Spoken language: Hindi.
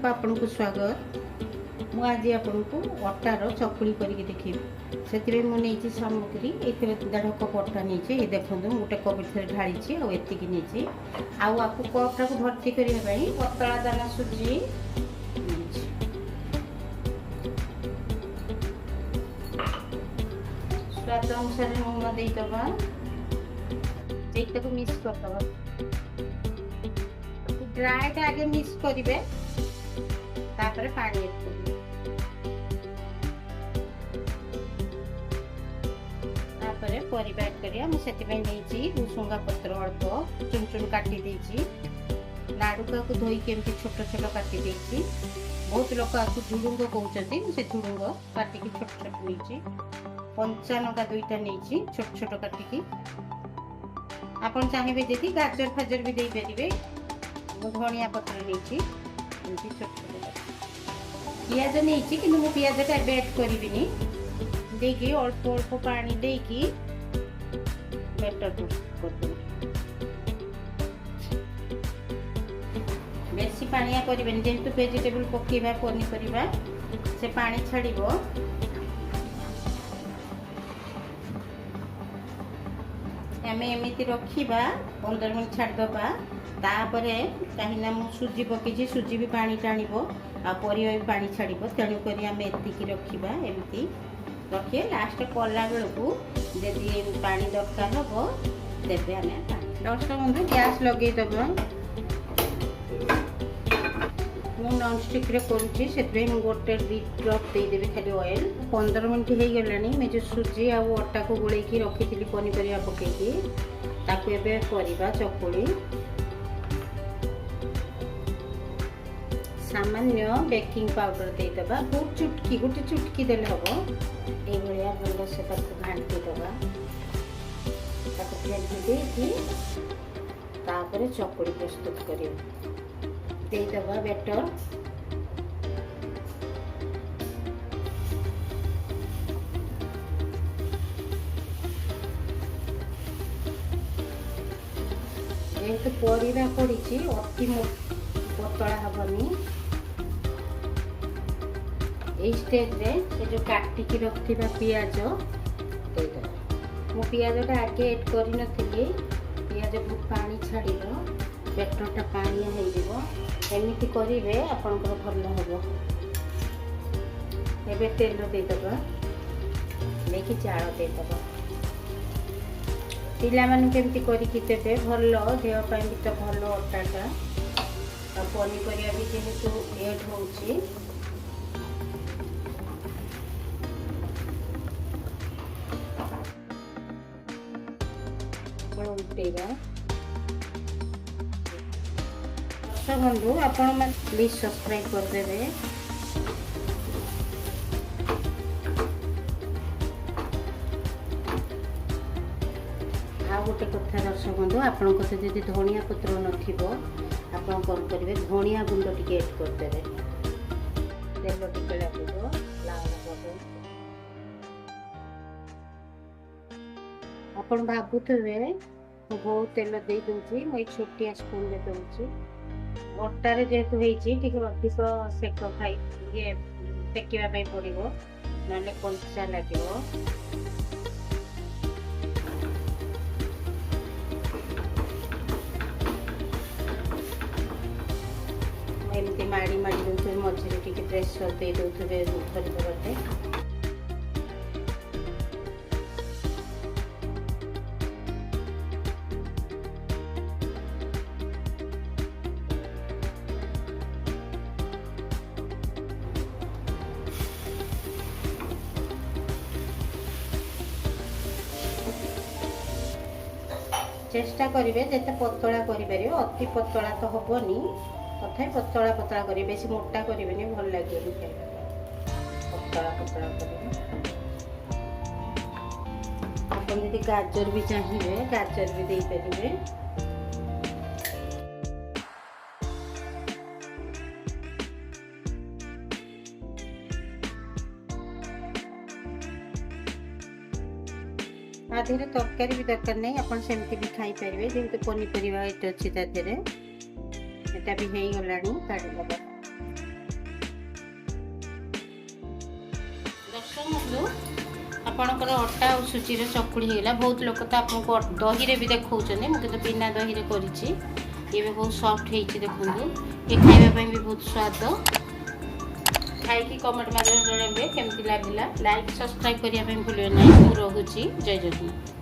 को आपको स्वागत। मु आज आपको अटार चकुली करके देखी से मुझे सामग्री ये 1.5 कप अटा नहीं देखो गोटे कप ढाली आती आपको कपटा को भर्ती करने पतला दाना सुजी स्वाद अनुसार लुण देदबा मिक्स करदबा ड्राई आगे मिक्स करेंगे तापर पानी ऐड करेंगे तापर परिबा ऐड करिया मु सेति पे नेची भुसुंगा पत्र अल्प चुन चुन काटी देची लाडुका को धोई केमती छोट छोट काटी देची बहुत लोग आपको झुडुंग कहते से झुडुंग काटिकी छोट छोट नहीं कंचा लंका 2टा नहीं छोट छोट काटिकी आपन चाहिए जदि गाजर फाजर भी दे पारे धनिया पत्र नहीं छोट छोट पियाज नहीं कि मु पियाजटा ऐड करी देकी अल्प अल्प पानी देकी बेटर कर बेसी पानिया करें जेहेतु वेजिटेबल पकेबा पनीपरिया से पानी छाड़ब आम एमती रखा 15 मिनट छाड़दबा तापर कहीं सुजी पकई सुजी भी पानी टाण आपर भी पानी छाड़ तेणुक आम एतिकी रखा एमती रखिए लास्ट कला बेलू जदि पानी दरकार हम देवे आम दर्शक बंधु गैस लगेदब मु नॉन स्टिक रे करुच्ची से गोटे 2 ड्रप देदेवी खाली ऑयल 15 मिनट हो गलानी मैं जो सुजी आ अटा को गोल रखी थी पनीपरिया पकईकी ताकू एबे करबा चकुली सामान्य बेकिंग पाउडर देदबा बहुत चुटकी गोटे चुटकी देले हम ये भल से घाटी दबा फेंटी तापर चकुली प्रस्तुत कर देदबा बेटर जेहेतु परिवा पड़ी अति पतला हबनी ये स्टेज रे से जो काटिकी रखा पियाज मु पियाजटा आगे ऐड कर पियाज को पानी छाड़ बेटरटा पानी होमती करेंगे आपंकर भल हम एबे तेल देदबा देखिए चाल देदबा पिला मान केमती करके देवे भल देहपाई भी तो भल अटाटा पनीपरिया भी जेहेतु ऐड होची उल्टेगा दर्शक बंधु आपण प्लीज सब्सक्राइब करदेवे आ गोटे कथा दर्शक बंधु आपण जदि धनिया पत्र नथिबो आपण कौन करेंगे धनिया गुंड टी ऐड करदे तेल टिके लगो लाल आपण भावुवे बहुत तेल दे दूसरी मुझे छोटिया स्पून में दूसरी अटार जेहेतु अधिक सेक खाई ये सेकापी पड़ो ना कंचा लगे एमती माड़ी माड़ी दूसरे मझे टी प्रेसर दे दूसरे बाटे चेष्टा करेंगे जिते पतला करें अति पतला तो हेनी तथा पतला पतला करेंगे बेसी मोटा करेंगे भल लगे पतला पतला करेंगे आप गाजर भी चाहिए गाजर भी दे पारे आधे तरकारी भी दरकार नहीं आप सेमती भी खाई पारे जेहेतु पनीपरिया अच्छी तादेह एटा भी हो गला काढ़ी दबा ଶୁଣନ୍ତୁ ଆପଣଙ୍କର ଅଟା ଆଉ ସୁଜିର ଚକୁଳି ହେଇଗଲା। ବହୁତ ଲୋକ ତ ଆପଣଙ୍କୁ ଦହିରେ ବି ଦେଖାଉଛନ୍ତି, ମୁଁ କିନ୍ତୁ ବିନା ଦହିରେ କରିଛି। ଇଏ ବି ବହୁତ ସଫ୍ଟ ହେଇଛି ଦେଖନ୍ତୁ। ଇଏ ଖାଇବା ପାଇଁ ବି ବହୁତ ସ୍ୱାଦ। ଖାଇକି କମେଣ୍ଟ ମାଧ୍ୟମରେ ଜଣାଇବେ କେମିତି ଲାଗିଲା। ଲାଇକ୍ ସବସ୍କ୍ରାଇବ୍ କରିବା ପାଇଁ ଭୁଲିବେ ନାହିଁ। ମୁଁ ରହୁଛି। ଜୟ ଜଗନ୍ନାଥ।